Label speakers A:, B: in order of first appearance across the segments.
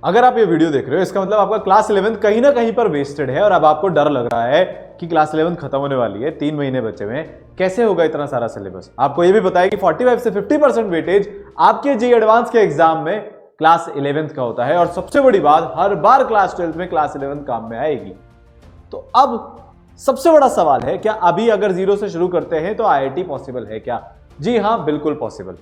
A: अगर आप ये वीडियो देख रहे हो इसका मतलब आपका क्लास 11 कहीं ना कहीं पर वेस्टेड है और अब आपको डर लग रहा है कि क्लास 11 खत्म होने वाली है, 3 महीने बचे हुए हैं, कैसे होगा इतना सारा सिलेबस। आपको ये भी पता है कि 45 से 50% वेटेज आपके जी एडवांस के एग्जाम में क्लास 11 का होता है और सबसे बड़ी बात, हर बार क्लास 12 में क्लास 11 काम में आएगी। तो अब सबसे बड़ा सवाल है, क्या अभी अगर जीरो से शुरू करते हैं तो आईआईटी पॉसिबल है क्या? जी हां, बिल्कुल पॉसिबल।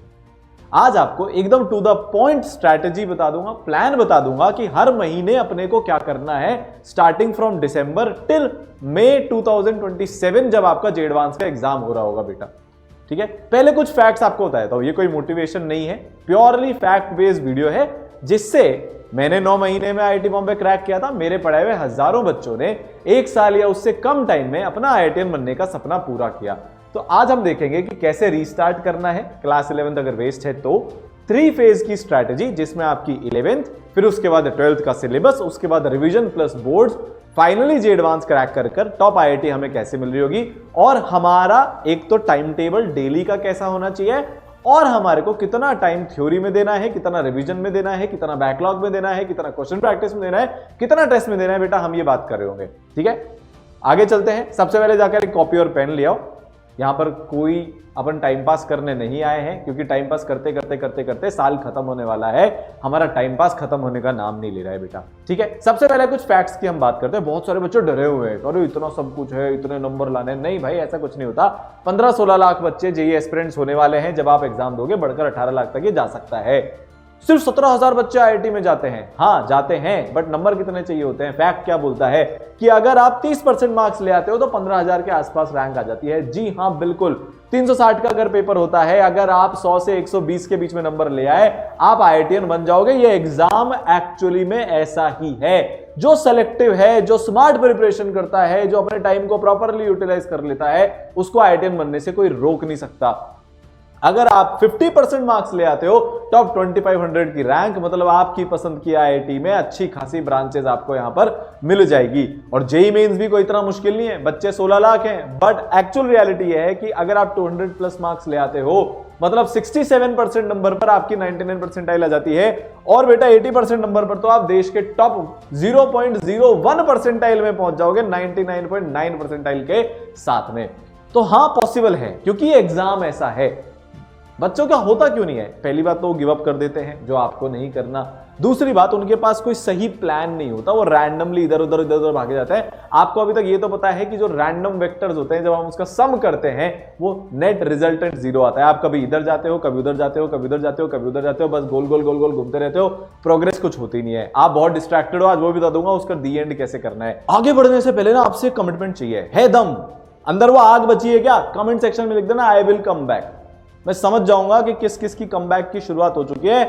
A: आज आपको एकदम टू द पॉइंट स्ट्रैटेजी बता दूंगा, प्लान बता दूंगा कि हर महीने अपने को क्या करना है starting from December till May 2027 जब आपका जे एडवांस का एग्जाम हो रहा होगा बेटा। ठीक है, पहले कुछ फैक्ट्स आपको बताया था, ये कोई मोटिवेशन नहीं है, प्योरली फैक्ट बेस्ड वीडियो है, जिससे मैंने 9 महीने में आईआईटी बॉम्बे क्रैक किया था, मेरे पढ़ाए हुए हजारों बच्चों ने 1 साल या उससे कम टाइम में अपना आईआईटीएन बनने का सपना पूरा किया। तो आज हम देखेंगे कि कैसे रीस्टार्ट करना है क्लास 11 अगर वेस्ट है तो 3 फेज की स्ट्रैटेजी, जिसमें आपकी 11th, फिर उसके बाद 12th का सिलेबस, उसके बाद रिवीजन प्लस बोर्ड्स, फाइनली जे एडवांस क्रैक कर टॉप आईआईटी हमें कैसे मिल रही होगी, और हमारा एक तो टाइम टेबल डेली का कैसा होना चाहिए, और हमारे को कितना टाइम थ्योरी में देना है, कितना रिवीजन में देना है, कितना बैकलॉग में देना है, कितना क्वेश्चन प्रैक्टिस में देना है, कितना टेस्ट में देना है, बेटा हम ये बात कर रहे होंगे। ठीक है, आगे चलते हैं। सबसे पहले जाकर एक कॉपी और पेन ले आओ। यहां पर कोई अपन टाइम पास करने नहीं आए हैं, क्योंकि टाइम पास करते करते करते करते साल खत्म होने वाला है, हमारा टाइम पास खत्म होने का नाम नहीं ले रहा है बेटा। ठीक है, सबसे पहले कुछ फैक्ट्स की हम बात करते हैं। बहुत सारे बच्चे डरे हुए हैं, अरे इतना सब कुछ है, इतने नंबर लाने, नहीं भाई ऐसा कुछ नहीं होता। 15-16 लाख बच्चे जेईई एस्पिरेंट्स होने वाले हैं जब आप एग्जाम दोगे, बढ़कर 18 लाख तक ये जा सकता है। सिर्फ 17,000 बच्चे आईआईटी में जाते हैं, हाँ जाते हैं, बट नंबर कितने चाहिए होते हैं? फैक्ट क्या बोलता है कि अगर आप 30% मार्क्स ले आते हो तो 15,000 के आसपास रैंक आ जाती है। जी हाँ बिल्कुल, 360 का अगर पेपर होता है, अगर आप 100 से 120 के बीच में नंबर ले आए, आप आईआईटीएन बन जाओगे। ये एग्जाम एक्चुअली में ऐसा ही है। जो सेलेक्टिव है, जो स्मार्ट प्रिपरेशन करता है, जो अपने टाइम को प्रॉपरली यूटिलाइज कर लेता है, उसको आईआईटीएन बनने से कोई रोक नहीं सकता। अगर आप 50% मार्क्स ले आते हो, टॉप 2500 की रैंक, मतलब आपकी पसंद की आईआईटी में अच्छी खासी ब्रांचेस आपको यहां पर मिल जाएगी। और जेईई मेंस भी कोई इतना मुश्किल नहीं है, बच्चे 16 लाख हैं, बट एक्चुअल रियलिटी यह है कि अगर आप 200 प्लस मार्क्स ले आते हो, मतलब 67% नंबर पर आपकी 99 परसेंटाइल आ जाती है, और बेटा 80% नंबर पर तो आप देश के टॉप 0.01 परसेंटाइल में पहुंच जाओगे, 99.9 परसेंटाइल के साथ में। तो हां पॉसिबल है, क्योंकि ये एग्जाम ऐसा है। बच्चों का होता क्यों नहीं है? पहली बात तो वो गिव अप कर देते हैं, जो आपको नहीं करना। दूसरी बात, उनके पास कोई सही प्लान नहीं होता, वो रैंडमली इधर उधर भागे जाते हैं। आपको अभी तक ये तो पता है कि जो रैंडम वेक्टर्स होते हैं, जब हम उसका सम करते हैं, वो नेट रिजल्टेंट 0 आता है। आप कभी इधर जाते हो, कभी उधर जाते हो, कभी उधर जाते हो, कभी उधर जाते हो, बस गोल गोल गोल गोल घूमते रहते हो, प्रोग्रेस कुछ होती नहीं है। आप बहुत डिस्ट्रैक्टेड हो, आज वो भी बता दूंगा उसका दी एंड कैसे करना है। आगे बढ़ने से पहले ना आपसे कमिटमेंट चाहिए, है दम, अंदर वो आग बची है क्या? कमेंट सेक्शन में लिख देना आई विल कम बैक। मैं समझ जाऊंगा कि किस किस की कमबैक की शुरुआत हो चुकी है।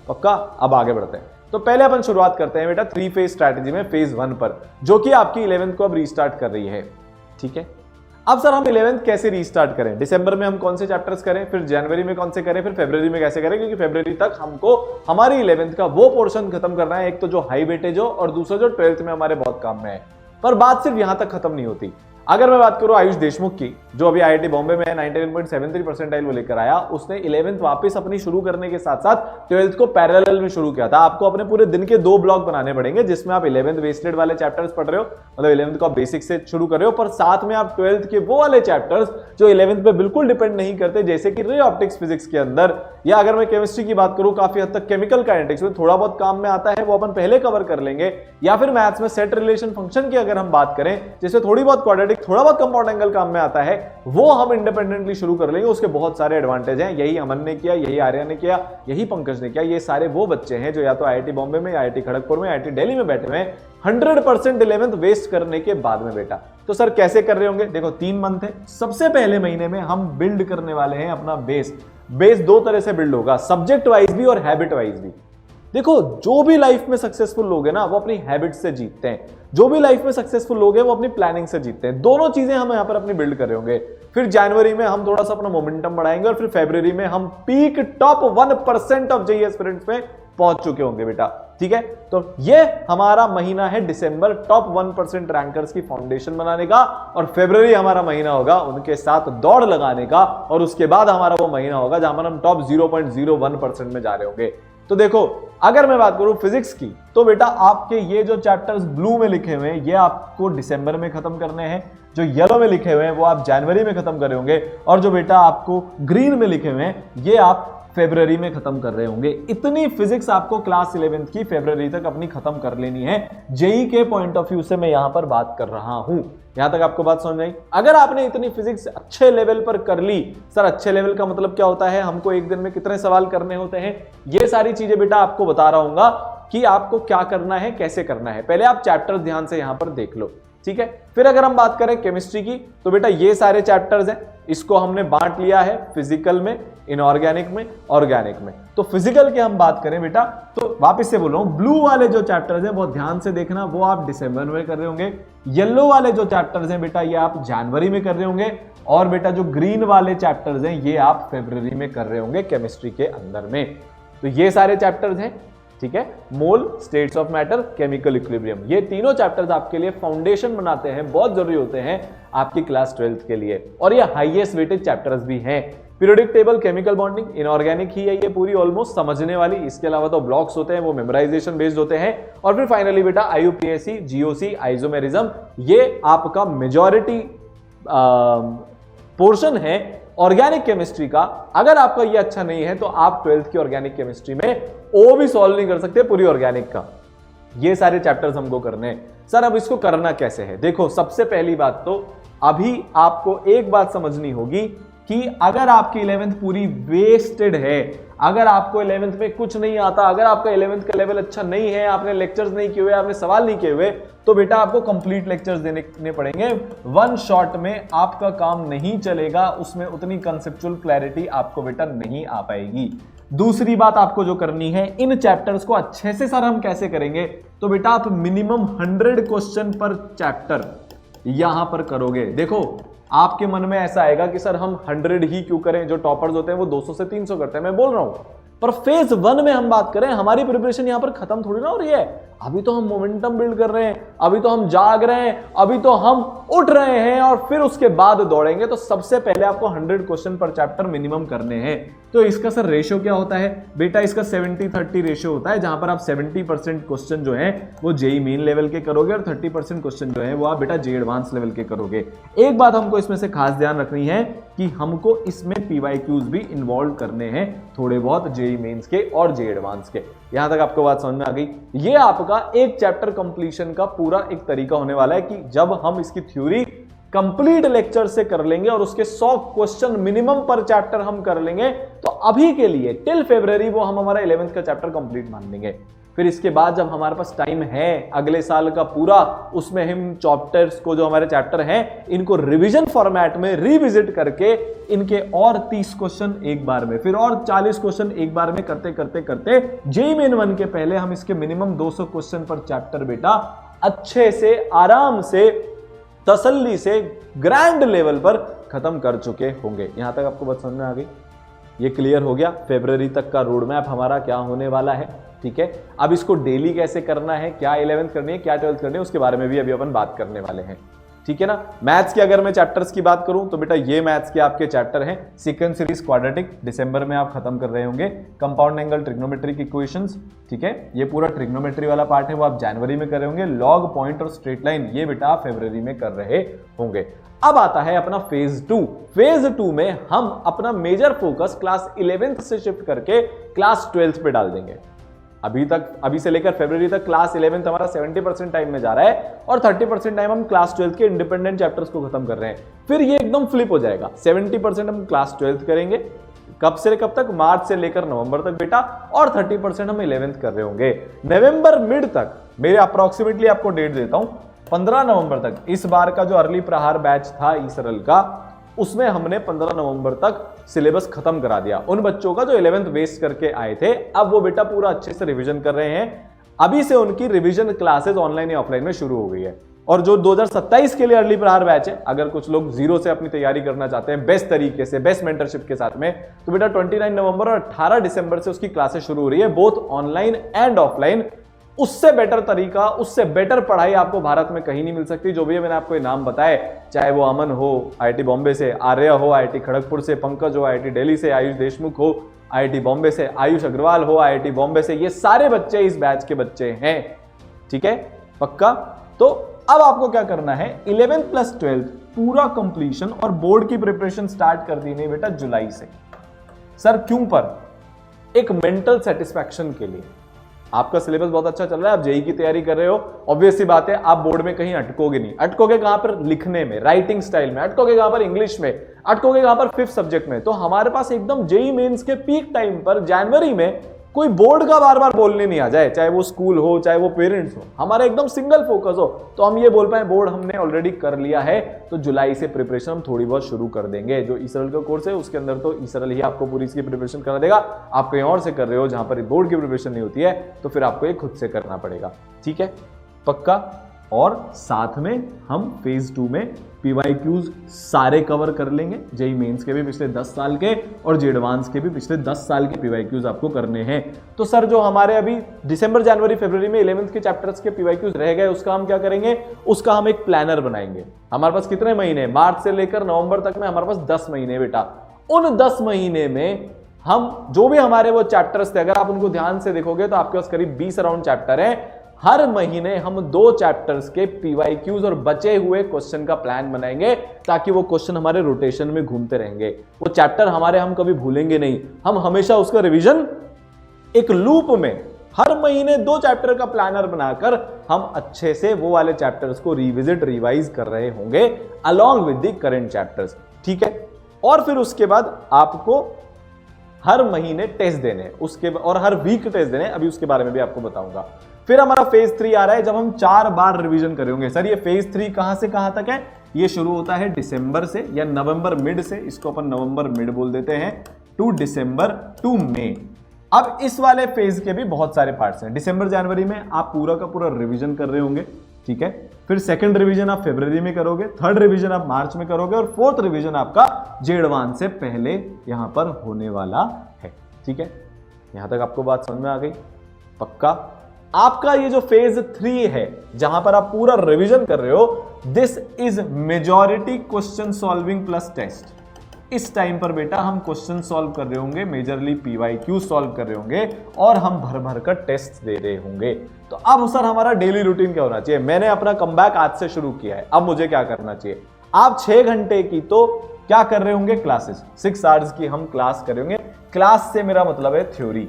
A: पक्का? अब आगे बढ़ते हैं। तो पहले अपन शुरुआत करते हैं बेटा 3 फेज स्ट्रैटेजी में, फेज 1 पर, जो कि आपकी 11th को अब रीस्टार्ट कर रही है। ठीक है, अब सर हम 11th कैसे रीस्टार्ट करें? दिसंबर में हम कौन से चैप्टर्स करें, फिर जनवरी में कौन से करें, फिर फरवरी में कैसे करें? क्योंकि फरवरी तक हमको हमारी 11th का वो पोर्शन खत्म करना है, एक तो जो हाई वेटेज हो, और दूसरा जो 12th में हमारे बहुत काम में है। पर बात सिर्फ यहां तक खत्म नहीं होती। अगर मैं बात करूं आयुष देशमुख की, जो अभी आईआईटी बॉम्बे में 99.73 परसेंटाइल वो लेकर आया, उसने 11th वापस अपनी शुरू करने के साथ साथ 12th को पैरेलल में शुरू किया था। आपको अपने पूरे दिन के 2 ब्लॉक बनाने पड़ेंगे, जिसमें आप 11th वेस्टेड वाले चैप्टर्स पढ़ रहे हो, मतलब 11th को आप बेसिक से शुरू कर रहे हो, पर साथ में आप 12th के वो वाले चैप्टर्स जो 11th पे बिल्कुल डिपेंड नहीं करते, जैसे कि रे ऑप्टिक्स फिजिक्स के अंदर, या अगर मैं केमिस्ट्री की बात करूं, काफी हद तक केमिकल काइनेटिक्स में थोड़ा बहुत काम में आता है, वो अपन पहले कवर कर लेंगे। या फिर मैथ्स में सेट रिलेशन फंक्शन की अगर हम बात करें, जिसमें थोड़ी बहुत क्वाड्रेटिक, थोड़ा बहुत कंपाउंड एंगल काम में आता है, वो हम इंडिपेंडेंटली शुरू कर लेंगे। उसके बहुत सारे एडवांटेज हैं। यही अमन ने किया, यही आर्या ने किया, यही पंकज ने किया। ये सारे वो बच्चे हैं जो या तो आईआईटी बॉम्बे में, आईआईटी खड़गपुर में, आईआईटी दिल्ली में बैठे हुए हैं 100% 11th वेस्ट करने के बाद में बेटा। तो सर कैसे कर रहे होंगे? देखो 3 मंथ है। सबसे पहले महीने में हम बिल्ड करने वाले हैं अपना बेस। बेस 2 तरह से बिल्ड होगा, सब्जेक्ट वाइज भी और हैबिट वाइज भी। देखो जो भी लाइफ में सक्सेसफुल लोग हैं ना, वो अपनी हैबिट से जीतते हैं। जो भी लाइफ में सक्सेसफुल लोग हैं, वो अपनी प्लानिंग से जीतते हैं। दोनों चीजें हम यहां पर अपनी बिल्ड कर रहे होंगे। फिर जनवरी में हम थोड़ा सा अपना मोमेंटम बढ़ाएंगे, और फिर फरवरी में हम peak top 1% of JEE aspirants में पहुंच चुके होंगे बेटा। ठीक है, तो ये हमारा महीना है दिसंबर, टॉप 1% रैंकर्स की फाउंडेशन बनाने का, और फरवरी हमारा महीना होगा उनके साथ दौड़ लगाने का, और उसके बाद हमारा वो महीना होगा जहां पर हम टॉप 0.01% में जा रहे होंगे। तो देखो, अगर मैं बात करूं फिजिक्स की, तो बेटा आपके ये जो चैप्टर्स ब्लू में लिखे हुए हैं ये आपको दिसंबर में खत्म करने हैं, जो येलो में लिखे हुए हैं वो आप जनवरी में खत्म कर रहे होंगे, और जो बेटा आपको ग्रीन में लिखे हुए हैं ये आप फरवरी में खत्म कर रहे होंगे। इतनी फिजिक्स आपको क्लास 11th की फरवरी तक अपनी खत्म कर लेनी है। जेई के पॉइंट ऑफ व्यू से मैं यहां पर बात कर रहा हूं। यहां तक आपको बात समझ आई? अगर आपने इतनी फिजिक्स अच्छे लेवल पर कर ली, सर अच्छे लेवल का मतलब क्या होता है, हमको एक दिन में कितने सवाल करने होते हैं, ये सारी चीजें बेटा आपको बता रहा हूंगा कि आपको क्या करना है, कैसे करना है। पहले आप चैप्टर ध्यान से यहां पर देख लो, ठीक है। फिर अगर हम बात करें केमिस्ट्री की, तो बेटा ये सारे चैप्टर्स हैं, इसको हमने बांट लिया है फिजिकल में, इनऑर्गेनिक में, ऑर्गेनिक में। तो फिजिकल की हम बात करें बेटा, तो वापस से बोल रहा हूं, ब्लू वाले जो चैप्टर्स हैं बहुत ध्यान से देखना, वो आप दिसंबर में कर रहे होंगे। येलो वाले जो चैप्टर्स हैं बेटा ये आप जनवरी में कर रहे होंगे, और बेटा जो ग्रीन वाले चैप्टर्स हैं ये आप फरवरी में कर रहे होंगे केमिस्ट्री के अंदर में। तो ये सारे चैप्टर्स हैं, ठीक है। Mole, states of matter, chemical equilibrium, ये तीनों चैप्टर्स आपके लिए फाउंडेशन बनाते हैं, बहुत जरूरी होते हैं आपकी क्लास 12th के लिए, और ये हाईएस्ट वेटेड चैप्टर्स भी हैं। Periodic table, chemical bonding, inorganic ही है ये पूरी ऑलमोस्ट समझने वाली। इसके अलावा तो ब्लॉक्स होते हैं वो मेमोराइजेशन बेस्ड होते हैं। और फिर फाइनली बेटा आईयूपीएसी, जीओसी, आइसोमेरिज्म, ये आपका मेजॉरिटी पोर्शन है ऑर्गेनिक केमिस्ट्री का। अगर आपका ये अच्छा नहीं है तो आप 12th की ऑर्गेनिक केमिस्ट्री में ओ भी सॉल्व नहीं कर सकते पूरी ऑर्गेनिक का। ये सारे चैप्टर्स हमको करने हैं। सर अब इसको करना कैसे है? देखो, सबसे पहली बात तो अभी आपको एक बात समझनी होगी कि अगर आपकी 11th पूरी वेस्टेड है, अगर आपको 11th में कुछ नहीं आता, अगर आपका 11th का लेवल अच्छा नहीं है, आपने लेक्चर्स नहीं किए हुए, आपने सवाल नहीं किए हुए, तो बेटा आपको कंप्लीट लेक्चर्स देने पड़ेंगे। वन शॉट में आपका काम नहीं चलेगा, उसमें उतनी कंसेप्चुअल क्लैरिटी आपको बेटा नहीं आ पाएगी। दूसरी बात आपको जो करनी है, इन चैप्टर्स को अच्छे से सर हम कैसे करेंगे, तो बेटा आप मिनिमम 100 क्वेश्चन पर चैप्टर यहां पर करोगे। देखो, आपके मन में ऐसा आएगा कि सर हम 100 ही क्यों करें, जो टॉपर्स होते हैं वो 200 से 300 करते हैं। मैं बोल रहा हूं, पर फेज 1 में हम बात करें, हमारी प्रिपरेशन यहां पर खत्म थोड़ी ना हो रही है। अभी तो हम मोमेंटम बिल्ड कर रहे हैं, अभी तो हम जाग रहे हैं, अभी तो हम उठ रहे हैं, और फिर उसके बाद दौड़ेंगे। तो सबसे पहले आपको 100 क्वेश्चन पर चैप्टर मिनिमम करने हैं। तो इसका सर रेशियो क्या होता है बेटा? इसका 70-30 रेशियो होता है, जहां पर आप 70% क्वेश्चन जो है वो जेई मेन लेवल के करोगे, और 30% क्वेश्चन जो है वो आप बेटा जेई एडवांस लेवल के करोगे। एक बात हमको इसमें से खास ध्यान रखनी है कि हमको इसमें पीवाईक्यूज भी इन्वॉल्व करने हैं, थोड़े बहुत जेई मेंस के और जेई एडवांस के। यहां तक आपको बात समझ में आ गई? ये आपका एक चैप्टर कंप्लीशन का पूरा एक तरीका होने वाला है कि जब हम इसकी थ्योरी कंप्लीट लेक्चर से कर लेंगे और उसके 100 क्वेश्चन मिनिमम पर चैप्टर हम कर लेंगे, तो अभी के लिए टिल फरवरी वो हम हमारा 11th का चैप्टर कंप्लीट मान लेंगे। फिर इसके बाद जब हमारे पास टाइम है अगले साल का पूरा, उसमें हम चैप्टर्स को, जो हमारे चैप्टर हैं, इनको रिवीजन फॉर्मेट में रिविजिट करके इनके और 30 क्वेश्चन एक बार में, फिर और 40 क्वेश्चन एक बार में करते करते करते जेईई मेन 1 के पहले हम इसके मिनिमम 200 क्वेश्चन पर चैप्टर बेटा अच्छे से, आराम से, तसल्ली से, ग्रैंड लेवल पर खत्म कर चुके होंगे। यहां तक आपको बात समझ में आ गई? ये क्लियर हो गया फरवरी तक का रोड मैप हमारा क्या होने वाला है, ठीक है। अब इसको डेली कैसे करना है, क्या 11th करनी है, क्या 12th करनी है, उसके बारे में भी अभी अपन बात करने वाले हैं, ठीक है ना। मैथ्स की अगर मैं चैप्टर्स की बात करूं तो बेटा ये मैथ्स के आपके चैप्टर हैं। सीक्वेंस सीरीज, क्वाड्रेटिक दिसंबर में आप खत्म कर रहे होंगे। कंपाउंड एंगल, ट्रिग्नोमेट्रिक इक्वेशंस, ठीक है, ये पूरा ट्रिग्नोमेट्री वाला पार्ट है वो आप जनवरी में कर रहे होंगे। लॉग, पॉइंट और स्ट्रेट लाइन ये बेटा आप फरवरी में कर रहे होंगे। अब आता है अपना फेज 2। फेज 2 में हम अपना मेजर फोकस क्लास 11th से शिफ्ट करके क्लास 12th पे डाल देंगे। अभी से लेकर फरवरी तक क्लास 11th हमारा 70% टाइम में जा रहा है, और 30% टाइम हम क्लास 12th के इंडिपेंडेंट चैप्टर्स को खत्म कर रहे हैं। फिर ये एकदम फ्लिप हो जाएगा, 70% हम क्लास 12th करेंगे, कब से कब तक, मार्च से लेकर नवंबर तक बेटा, और 30% हम 11th कर रहे होंगे। नवंबर मिड तक, मेरे अप्रोक्सीमेटली आपको डेट देता हूं, 15 नवंबर तक इस बार का जो अर्ली प्रहार बैच था ई सरल का, उसमें हमने 15 नवंबर तक सिलेबस खत्म करा दिया। उन बच्चों का जो 11th वेस्ट करके आए थे, अब वो बेटा पूरा अच्छे से रिवीजन कर रहे हैं। अभी से उनकी रिवीजन क्लासेस ऑनलाइन या ऑफलाइन में शुरू हो गई है। और जो 2027 के लिए अर्ली प्रहार बैच है, अगर कुछ लोग जीरो से अपनी तैयारी करना चाहते हैं बेस्ट तरीके से, बेस्ट मेंटरशिप के साथ में, तो बेटा 29 नवंबर और 18 दिसंबर से उसकी क्लासेस शुरू हो रही है, बोथ ऑनलाइन एंड ऑफलाइन। उससे बेटर तरीका, उससे बेटर पढ़ाई आपको भारत में कहीं नहीं मिल सकती। जो भी मैंने आपको नाम बताए, चाहे वो अमन हो आईआईटी बॉम्बे से, आर्या हो आईआईटी खड़गपुर से, पंकज हो आईआईटी दिल्ली से, आयुष देशमुख हो आईआईटी बॉम्बे से, आयुष अग्रवाल हो आईआईटी बॉम्बे से, ये सारे बच्चे इस बैच के बच्चे हैं। ठीक है, पक्का। तो अब आपको क्या करना है, 11th प्लस 12th पूरा कंप्लीशन और बोर्ड की प्रिपरेशन स्टार्ट कर देनी है बेटा जुलाई से। सर क्यों? पर एक मेंटल सेटिस्फैक्शन के लिए। आपका सिलेबस बहुत अच्छा चल रहा है, आप जेई की तैयारी कर रहे हो, ऑब्वियस सी बात है आप बोर्ड में कहीं अटकोगे नहीं। अटकोगे कहां पर? लिखने में, राइटिंग स्टाइल में। अटकोगे कहां पर? इंग्लिश में। अटकोगे कहां पर? 5th सब्जेक्ट में। तो हमारे पास एकदम जेई मेंस के पीक टाइम पर जनवरी में कोई बोर्ड का बार बार बोलने नहीं आ जाए, चाहे वो स्कूल हो चाहे वो पेरेंट्स हो, हमारा एकदम सिंगल फोकस हो, तो हम ये बोल पाए बोर्ड हमने ऑलरेडी कर लिया है, तो जुलाई से प्रिपरेशन हम थोड़ी बहुत शुरू कर देंगे। जो ईसरल का कोर्स है उसके अंदर तो ईसरल ही आपको पूरी इसकी प्रिपरेशन करना देगा। आप कहीं और से कर रहे हो जहां पर बोर्ड की प्रिपरेशन नहीं होती है, तो फिर आपको ये खुद से करना पड़ेगा। ठीक है, पक्का। और साथ में हम फेज 2 में पीवाईक्यूज सारे कवर कर लेंगे। जेई मेंस के भी पिछले 10 साल के और जे एडवांस के भी पिछले 10 साल के पीवाईक्यूज आपको करने हैं। तो सर जो हमारे अभी दिसंबर जनवरी फरवरी में 11th के चैप्टर्स के पीवाईक्यूज रह गए, उसका हम क्या करेंगे? उसका हम एक प्लानर बनाएंगे। हमारे पास कितने महीने? मार्च से लेकर नवंबर तक में हमारे पास 10 महीने बेटा। उन 10 महीने में हम जो भी हमारे वो चैप्टर्स थे, अगर आप उनको ध्यान से देखोगे तो आपके पास करीब 20 अराउंड चैप्टर है। हर महीने हम 2 चैप्टर्स के पीवाईक्यूज और बचे हुए क्वेश्चन का प्लान बनाएंगे, ताकि वो क्वेश्चन हमारे रोटेशन में घूमते रहेंगे। वो चैप्टर हमारे हम कभी भूलेंगे नहीं, हम हमेशा उसका रिवीजन एक लूप में हर महीने 2 चैप्टर का प्लानर बनाकर हम अच्छे से वो वाले चैप्टर्स को रिविजिट रिवाइज कर रहे होंगे along with the current chapters. ठीक है, और फिर उसके बाद आपको हर महीने टेस्ट देने, उसके और हर वीक टेस्ट देने, अभी उसके बारे में भी आपको बताऊंगा। फिर हमारा फेज 3 आ रहा है, जब हम 4 बार रिवीजन करेंगे। सर ये फेज 3 कहां से कहां तक है? ये शुरू होता है दिसंबर से या नवंबर मिड से, इसको अपन नवंबर मिड बोल देते हैं, टू दिसंबर टू मई। अब इस वाले फेज के भी बहुत सारे पार्ट्स हैं। दिसंबर जनवरी में आप पूरा का पूरा रिवीजन कर रहे होंगे, ठीक है। फिर सेकंड रिवीजन आप फरवरी में करोगे, थर्ड रिवीजन आप मार्च में करोगे, और फोर्थ रिवीजन आपका जे एडवांस से पहले यहां पर होने वाला है। ठीक है, यहां तक आपको बात समझ में आ गई? पक्का। आपका ये जो फेज 3 है, जहां पर आप पूरा रिवीजन कर रहे हो, this is majority question solving plus test. इस टाइम पर बेटा हम क्वेश्चन सॉल्व कर रहे होंगे, मेजरली पीवाईक्यू सॉल्व कर रहे होंगे, और हम भर भर कर टेस्ट दे रहे होंगे। तो अब सर हमारा डेली रूटीन क्या होना चाहिए? मैंने अपना कमबैक आज से शुरू किया है, अब मुझे क्या करना चाहिए? आप 6 घंटे की तो क्या कर रहे होंगे? क्लासेस, 6 आवर्स की हम क्लास करेंगे। क्लास से मेरा मतलब है थ्योरी।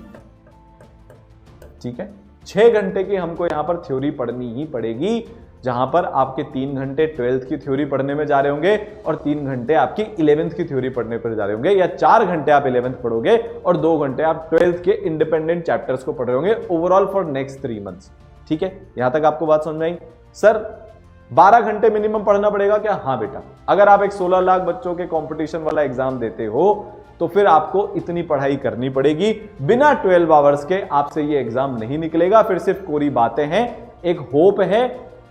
A: ठीक है, 6 घंटे की हमको यहां पर थ्योरी पढ़नी ही पड़ेगी, जहां पर आपके 3 घंटे 12th की थ्योरी पढ़ने में जा रहे होंगे और 3 घंटे आपकी 11th की थ्योरी पढ़ने पर जा रहे होंगे, या 4 घंटे आप 11th पढ़ोगे और 2 घंटे आप 12th के इंडिपेंडेंट चैप्टर्स को पढ़ रहे होंगे ओवरऑल फॉर नेक्स्ट 3 मंथ्स। ठीक है, यहां तक आपको बात समझ में आई? सर 12 घंटे मिनिमम पढ़ना पड़ेगा क्या? हाँ बेटा, अगर आप एक 16 लाख बच्चों के कॉम्पिटिशन वाला एग्जाम देते हो तो फिर आपको इतनी पढ़ाई करनी पड़ेगी। बिना 12 आवर्स के आपसे ये एग्जाम नहीं निकलेगा। फिर सिर्फ कोरी बातें हैं, एक होप है,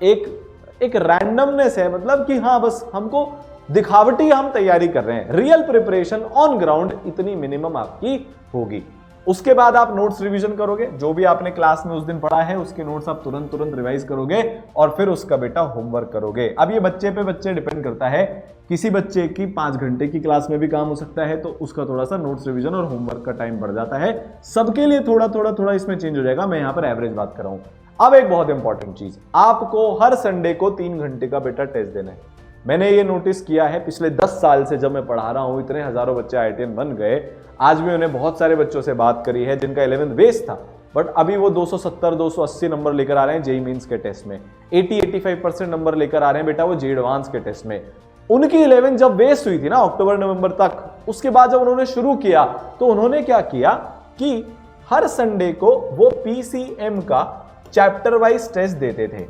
A: एक रैंडमनेस है, मतलब कि हाँ बस हमको दिखावटी हम तैयारी कर रहे हैं। रियल प्रिपरेशन ऑन ग्राउंड इतनी मिनिमम आपकी होगी। उसके बाद आप नोट्स रिवीजन करोगे, जो भी आपने क्लास में उस दिन पढ़ा है उसके नोट्स आप तुरंत रिवाइज करोगे, और फिर उसका बेटा होमवर्क करोगे। अब ये बच्चे पे बच्चे डिपेंड करता है, किसी बच्चे की 5 घंटे की क्लास में भी काम हो सकता है, तो उसका थोड़ा सा नोट्स रिवीजन और होमवर्क का टाइम बढ़ जाता है। सबके लिए थोड़ा इसमें चेंज हो जाएगा, मैं यहां पर एवरेज बात कर रहा हूं। अब एक बहुत इंपॉर्टेंट चीज, आपको हर संडे को 3 घंटे का बेटा टेस्ट देना है। मैंने ये नोटिस किया है पिछले 10 साल से, जब मैं पढ़ा रहा हूं, इतने हजारों बच्चे IITian बन गए। आज भी उन्हें बहुत सारे बच्चों से बात करी है जिनका 11th वेस्ट था, बट अभी वो 270-280 नंबर लेकर आ रहे हैं जेईई मेंस के टेस्ट में, 80-85% नंबर लेकर आ रहे हैं बेटा वो जे एडवांस के टेस्ट में। उनकी 11 जब वेस्ट हुई थी ना अक्टूबर नवंबर तक, उसके बाद जब उन्होंने शुरू किया तो उन्होंने क्या किया कि हर संडे को वो PCM का चैप्टर वाइज टेस्ट देते थे।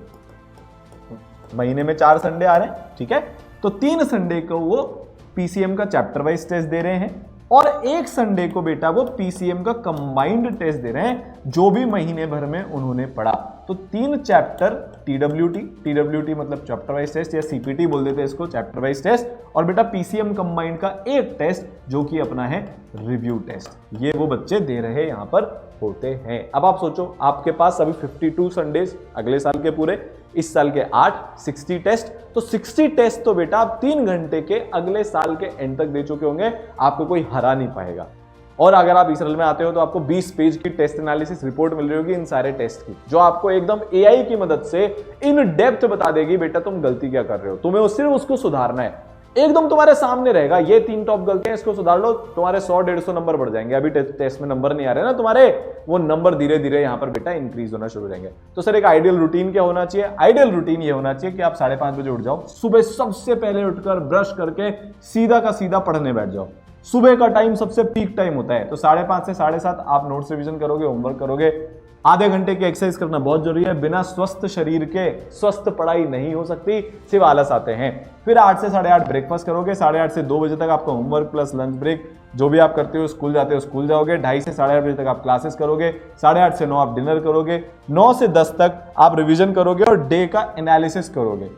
A: महीने में 4 संडे आ रहे हैं, ठीक है, तो 3 संडे को वो PCM का चैप्टर वाइज टेस्ट दे रहे हैं, और 1 संडे को बेटा वो PCM का कंबाइंड टेस्ट दे रहे हैं, जो भी महीने भर में उन्होंने पढ़ा। तो 3 चैप्टर TWT मतलब चैप्टर वाइज टेस्ट, या CPT बोल देते हैं इसको, चैप्टर वाइज टेस्ट, और बेटा PCM कंबाइंड का 1 टेस्ट जो कि अपना है रिव्यू टेस्ट। ये वो बच्चे दे रहे हैं यहां पर होते हैं। अब आप सोचो, आपके पास अभी 52 संडेज अगले साल के पूरे, इस साल के 8, 60 टेस्ट, तो 60 टेस्ट तो बेटा आप 3 घंटे के अगले साल के एंड तक दे चुके होंगे, आपको कोई हरा नहीं पाएगा। और अगर आप इसरल में आते हो तो आपको 20 पेज की टेस्ट एनालिसिस रिपोर्ट मिल रही होगी इन सारे टेस्ट की, जो आपको एकदम एआई की मदद से इन डेप्थ बता देगी बेटा तुम गलती क्या कर रहे हो, तुम्हें सिर्फ उसको सुधारना है। एकदम तुम्हारे सामने रहेगा, ये 3 टॉप गलतियां, इसको सुधार लो, तुम्हारे 100-150 नंबर बढ़ जाएंगे। अभी टेस्ट में नंबर नहीं आ रहे ना तुम्हारे, वो नंबर धीरे धीरे यहां पर बेटा इंक्रीज होना शुरू हो जाएंगे। तो सर एक आइडियल रूटीन क्या होना चाहिए? आइडियल रूटीन ये होना चाहिए कि आप 5:30 बजे उठ जाओ, सुबह सबसे पहले उठकर ब्रश करके सीधा का सीधा पढ़ने बैठ जाओ। सुबह का टाइम सबसे पीक टाइम होता है, तो 5:30 से 7:30 आप नोट्स रिवीजन करोगे, होमवर्क करोगे। आधे घंटे की एक्सरसाइज करना बहुत जरूरी है, बिना स्वस्थ शरीर के स्वस्थ पढ़ाई नहीं हो सकती, सिर्फ आलस आते हैं। फिर 8 से 8:30 ब्रेकफास्ट करोगे, 8:30 से 2 बजे तक आपका होमवर्क प्लस लंच ब्रेक, जो भी आप करते हो, स्कूल जाते हो स्कूल जाओगे। 2:30 से 8:30 बजे तक आप क्लासेस करोगे, 8:30 से 9 आप डिनर करोगे, 9 से 10 तक आप रिवीजन करोगे और डे का एनालिसिस करोगे।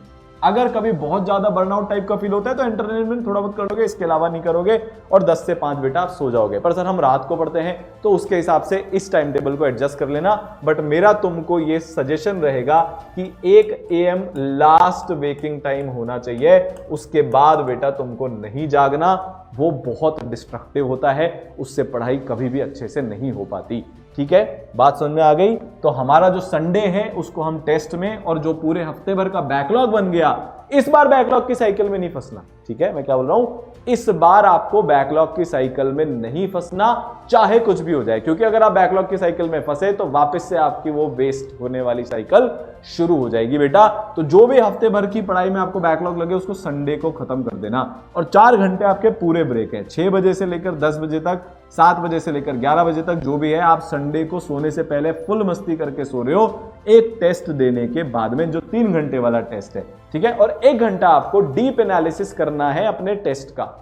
A: अगर कभी बहुत ज्यादा बर्नआउट टाइप का फील होता है तो एंटरटेनमेंट थोड़ा बहुत करोगे, इसके अलावा नहीं करोगे, और 10 से 5 बेटा आप सो जाओगे। पर सर हम रात को पढ़ते हैं तो उसके हिसाब से इस टाइम टेबल को एडजस्ट कर लेना। बट मेरा तुमको ये सजेशन रहेगा कि 1 AM लास्ट वेकिंग टाइम होना चाहिए, उसके बाद बेटा तुमको नहीं जागना, वो बहुत डिस्ट्रक्टिव होता है, उससे पढ़ाई कभी भी अच्छे से नहीं हो पाती। ठीक है, बात समझ में आ गई? तो हमारा जो संडे है उसको हम टेस्ट में, और जो पूरे हफ्ते भर का बैकलॉग बन गया, इस बार बैकलॉग की साइकिल में नहीं फंसना। ठीक है, मैं क्या बोल रहा हूं, इस बार आपको बैकलॉग की साइकिल में नहीं फंसना, चाहे कुछ भी हो जाए, क्योंकि अगर आप बैकलॉग की साइकिल में फंसे तो वापस से आपकी वो वेस्ट होने वाली साइकिल शुरू हो जाएगी बेटा। तो जो भी हफ्ते भर की पढ़ाई में आपको बैकलॉग लगे उसको संडे को खत्म कर देना। और 4 घंटे आपके पूरे ब्रेक है, 6 बजे से लेकर 10 बजे तक, 7 बजे से लेकर 11 बजे तक, जो भी है आप संडे को सोने से पहले फुल मस्ती करके सो रहे हो, एक टेस्ट देने के बाद में, जो 3 घंटे वाला टेस्ट है। ठीक है, और 1 घंटा आपको डीप एनालिसिस करना है अपने टेस्ट का,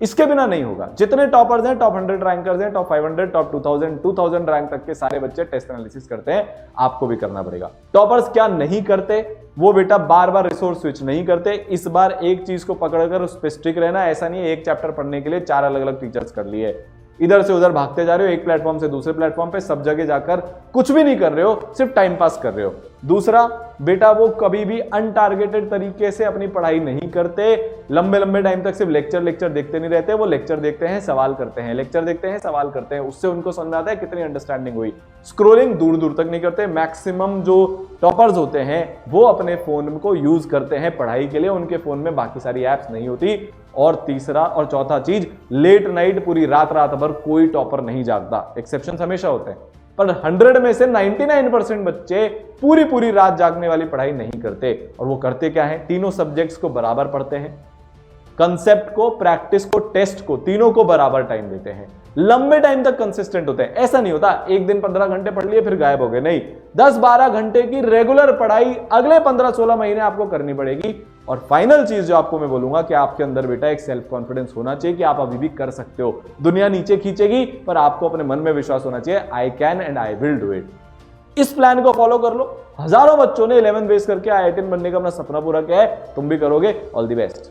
A: इसके बिना नहीं होगा। जितने टॉपर्स हैं, टॉप 100 रैंकर्स हैं, टॉप 500, टॉप 2000 रैंक तक के सारे बच्चे टेस्ट एनालिसिस करते हैं, आपको भी करना पड़ेगा। टॉपर्स क्या नहीं करते, वो बेटा बार बार रिसोर्स स्विच नहीं करते। इस बार एक चीज को पकड़कर उस पर स्टिक रहना, ऐसा नहीं है एक चैप्टर पढ़ने के लिए 4 अलग अलग टीचर्स कर लिए, इधर से उधर भागते जा रहे हो, एक प्लेटफॉर्म से दूसरे प्लेटफॉर्म पे, सब जगह जाकर कुछ भी नहीं कर रहे हो, सिर्फ टाइम पास कर रहे हो। दूसरा बेटा, वो कभी भी अनटारगेटेड तरीके से अपनी पढ़ाई नहीं करते, लंबे लंबे टाइम तक सिर्फ लेक्चर देखते नहीं रहते, वो लेक्चर देखते हैं, सवाल करते हैं, लेक्चर देखते हैं, सवाल करते हैं, उससे उनको समझ आता है कितनी अंडरस्टैंडिंग हुई। स्क्रोलिंग दूर दूर तक नहीं करते। मैक्सिमम जो टॉपर्स होते हैं वो अपने फोन को यूज करते हैं पढ़ाई के लिए, उनके फोन में बाकी सारी एप्स नहीं होती। और तीसरा और चौथा चीज, लेट नाइट पूरी रात भर कोई टॉपर नहीं जागता, एक्सेप्शन हमेशा होते हैं, पर 100 में से 99% बच्चे पूरी रात जागने वाली पढ़ाई नहीं करते। और वो करते क्या है, तीनों सब्जेक्ट्स को बराबर पढ़ते हैं, कंसेप्ट को, प्रैक्टिस को, टेस्ट को, तीनों को बराबर टाइम देते हैं, लंबे टाइम तक कंसिस्टेंट होते हैं। ऐसा नहीं होता एक दिन 15 घंटे पढ़ लिए फिर गायब हो गए, नहीं, 10-12 घंटे की रेगुलर पढ़ाई अगले 15-16 महीने आपको करनी पड़ेगी। और फाइनल चीज जो आपको मैं बोलूंगा कि आपके अंदर बेटा एक सेल्फ कॉन्फिडेंस होना चाहिए कि आप अभी भी कर सकते हो। दुनिया नीचे खींचेगी पर आपको अपने मन में विश्वास होना चाहिए, I can and I will do it. इस प्लान को फॉलो कर लो। हजारों बच्चों ने 11 बेस करके IITian बनने का अपना सपना पूरा किया है, तुम भी करोगे। All the best.